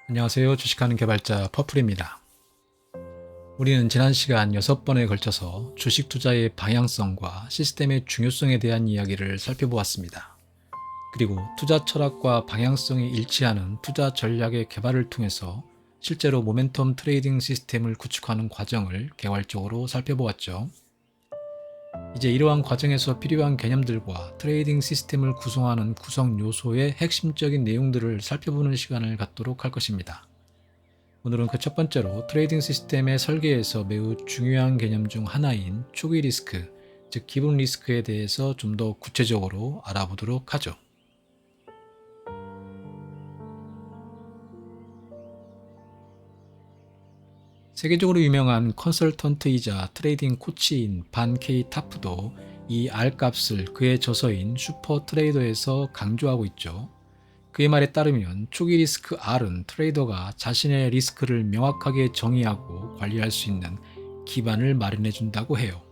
안녕하세요. 주식하는 개발자 퍼플입니다. 우리는 지난 시간 6번에 걸쳐서 주식 투자의 방향성과 시스템의 중요성에 대한 이야기를 살펴보았습니다. 그리고 투자 철학과 방향성이 일치하는 투자 전략의 개발을 통해서 실제로 모멘텀 트레이딩 시스템을 구축하는 과정을 개괄적으로 살펴보았죠. 이제 이러한 과정에서 필요한 개념들과 트레이딩 시스템을 구성하는 구성 요소의 핵심적인 내용들을 살펴보는 시간을 갖도록 할 것입니다. 오늘은 그 첫 번째로 트레이딩 시스템의 설계에서 매우 중요한 개념 중 하나인 초기 리스크, 즉 기본 리스크에 대해서 좀 더 구체적으로 알아보도록 하죠. 세계적으로 유명한 컨설턴트이자 트레이딩 코치인 반 케이 타프도 이 R값을 그의 저서인 슈퍼 트레이더에서 강조하고 있죠. 그의 말에 따르면 초기 리스크 R은 트레이더가 자신의 리스크를 명확하게 정의하고 관리할 수 있는 기반을 마련해 준다고 해요.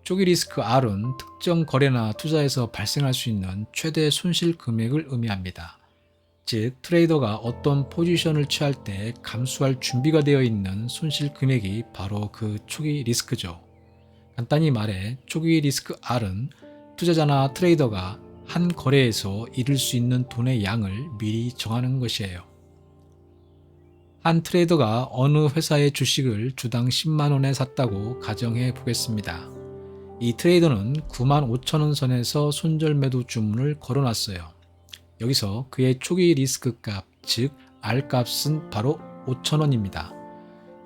초기 리스크 R은 특정 거래나 투자에서 발생할 수 있는 최대 손실 금액을 의미합니다. 즉, 트레이더가 어떤 포지션을 취할 때 감수할 준비가 되어 있는 손실 금액이 바로 그 초기 리스크죠. 간단히 말해 초기 리스크 R은 투자자나 트레이더가 한 거래에서 잃을 수 있는 돈의 양을 미리 정하는 것이에요. 한 트레이더가 어느 회사의 주식을 주당 10만 원에 샀다고 가정해 보겠습니다. 이 트레이더는 9만 5천 원 선에서 손절 매도 주문을 걸어놨어요. 여기서 그의 초기 리스크 값, 즉 R값은 바로 5천 원입니다.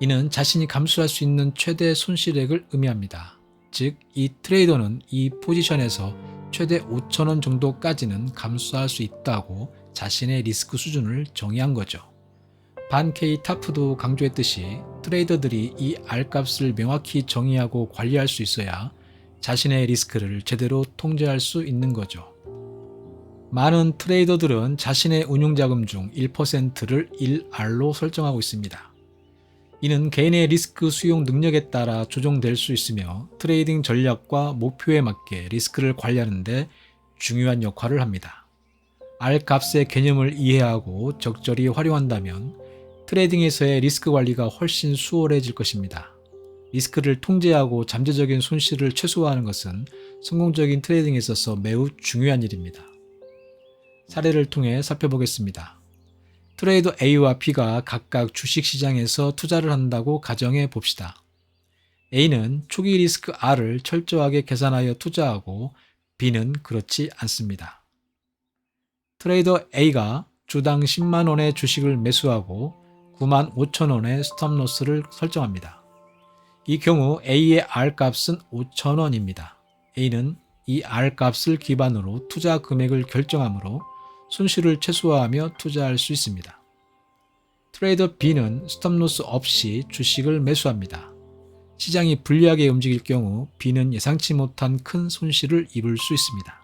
이는 자신이 감수할 수 있는 최대 손실액을 의미합니다. 즉, 이 트레이더는 이 포지션에서 최대 5천 원 정도까지는 감수할 수 있다고 자신의 리스크 수준을 정의한 거죠. 반 케이 타프도 강조했듯이 트레이더들이 이 R값을 명확히 정의하고 관리할 수 있어야 자신의 리스크를 제대로 통제할 수 있는 거죠. 많은 트레이더들은 자신의 운용자금 중 1%를 1R로 설정하고 있습니다. 이는 개인의 리스크 수용 능력에 따라 조정될 수 있으며 트레이딩 전략과 목표에 맞게 리스크를 관리하는 데 중요한 역할을 합니다. R값의 개념을 이해하고 적절히 활용한다면 트레이딩에서의 리스크 관리가 훨씬 수월해질 것입니다. 리스크를 통제하고 잠재적인 손실을 최소화하는 것은 성공적인 트레이딩에 있어서 매우 중요한 일입니다. 사례를 통해 살펴보겠습니다. 트레이더 A와 B가 각각 주식시장에서 투자를 한다고 가정해 봅시다. A는 초기 리스크 R을 철저하게 계산하여 투자하고 B는 그렇지 않습니다. 트레이더 A가 주당 10만 원의 주식을 매수하고 9만 5천 원의 스톱로스를 설정합니다. 이 경우 A의 R값은 5천 원입니다. A는 이 R값을 기반으로 투자 금액을 결정하므로 손실을 최소화하며 투자할 수 있습니다. 트레이더 B는 스톱로스 없이 주식을 매수합니다. 시장이 불리하게 움직일 경우 B는 예상치 못한 큰 손실을 입을 수 있습니다.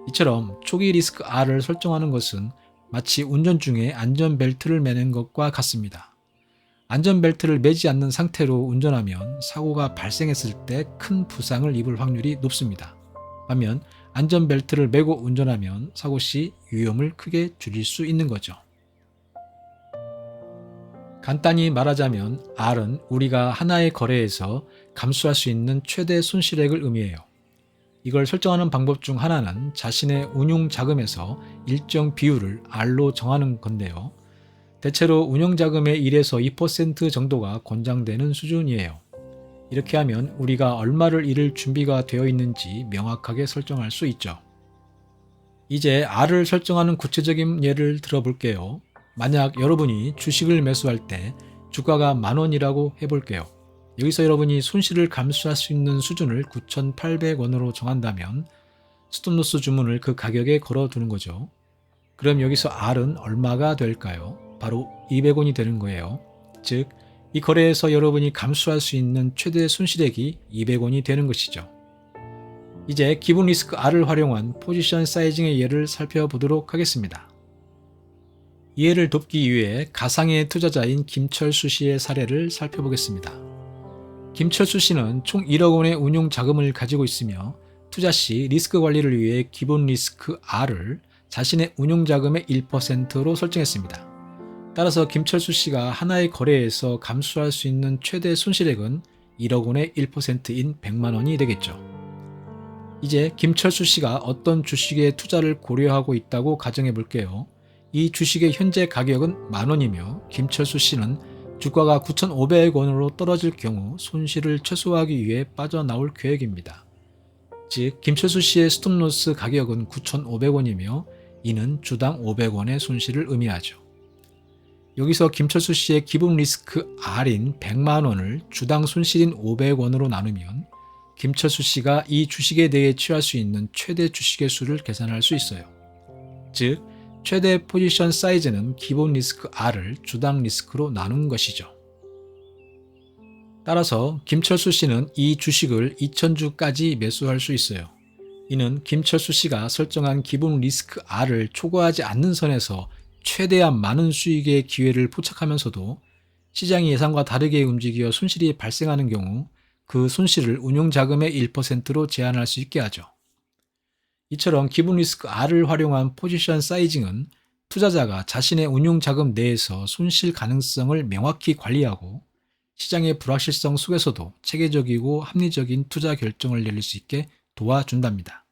이처럼 초기 리스크 R을 설정하는 것은 마치 운전 중에 안전벨트를 매는 것과 같습니다. 안전벨트를 매지 않는 상태로 운전하면 사고가 발생했을 때 큰 부상을 입을 확률이 높습니다. 반면 안전벨트를 매고 운전하면 사고 시 위험을 크게 줄일 수 있는 거죠. 간단히 말하자면 R은 우리가 하나의 거래에서 감수할 수 있는 최대 손실액을 의미해요. 이걸 설정하는 방법 중 하나는 자신의 운용 자금에서 일정 비율을 R로 정하는 건데요. 대체로 운용 자금의 1에서 2% 정도가 권장되는 수준이에요. 이렇게 하면 우리가 얼마를 잃을 준비가 되어 있는지 명확하게 설정할 수 있죠. 이제 R을 설정하는 구체적인 예를 들어볼게요. 만약 여러분이 주식을 매수할 때 주가가 10,000원이라고 해볼게요. 여기서 여러분이 손실을 감수할 수 있는 수준을 9,800원으로 정한다면 스톱로스 주문을 그 가격에 걸어두는 거죠. 그럼 여기서 R은 얼마가 될까요? 바로 200원이 되는 거예요. 즉, 이 거래에서 여러분이 감수할 수 있는 최대 손실액이 200원이 되는 것이죠. 이제 기본 리스크 R을 활용한 포지션 사이징의 예를 살펴보도록 하겠습니다. 이해를 돕기 위해 가상의 투자자인 김철수 씨의 사례를 살펴보겠습니다. 김철수 씨는 총 1억 원의 운용 자금을 가지고 있으며 투자 시 리스크 관리를 위해 기본 리스크 R을 자신의 운용 자금의 1%로 설정했습니다. 따라서 김철수 씨가 하나의 거래에서 감수할 수 있는 최대 손실액은 1억 원의 1%인 100만 원이 되겠죠. 이제 김철수 씨가 어떤 주식에 투자를 고려하고 있다고 가정해 볼게요. 이 주식의 현재 가격은 만 원이며 김철수 씨는 주가가 9,500억 원으로 떨어질 경우 손실을 최소화하기 위해 빠져나올 계획입니다. 즉 김철수 씨의 스톱로스 가격은 9,500원이며 이는 주당 500원의 손실을 의미하죠. 여기서 김철수 씨의 기본 리스크 R인 100만 원을 주당 손실인 500원으로 나누면 김철수 씨가 이 주식에 대해 취할 수 있는 최대 주식의 수를 계산할 수 있어요. 즉, 최대 포지션 사이즈는 기본 리스크 R을 주당 리스크로 나눈 것이죠. 따라서 김철수 씨는 이 주식을 2,000주까지 매수할 수 있어요. 이는 김철수 씨가 설정한 기본 리스크 R을 초과하지 않는 선에서 최대한 많은 수익의 기회를 포착하면서도 시장이 예상과 다르게 움직여 손실이 발생하는 경우 그 손실을 운용자금의 1%로 제한할 수 있게 하죠. 이처럼 기본 리스크 R을 활용한 포지션 사이징은 투자자가 자신의 운용자금 내에서 손실 가능성을 명확히 관리하고 시장의 불확실성 속에서도 체계적이고 합리적인 투자 결정을 내릴 수 있게 도와준답니다.